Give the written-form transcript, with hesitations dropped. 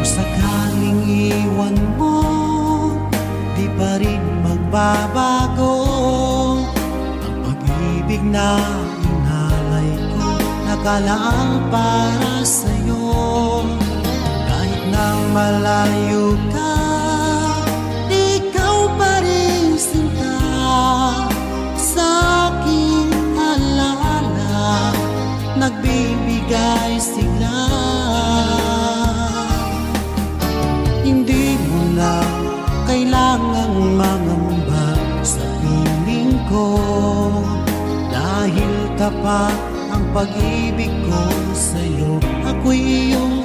Kung sakaling iwan mo, di pa rin magbabago ang pag-ibig na inalay ko, nakalaang para sa'yo. Kahit nang malayo ka, ikaw pa rin sinta sa aking alaala, nagbibigay sigla. Hindi mo na kailangang mangamba sa piling ko, dahil tapat ang pag-ibig ko sa'yo. Ako'y iyong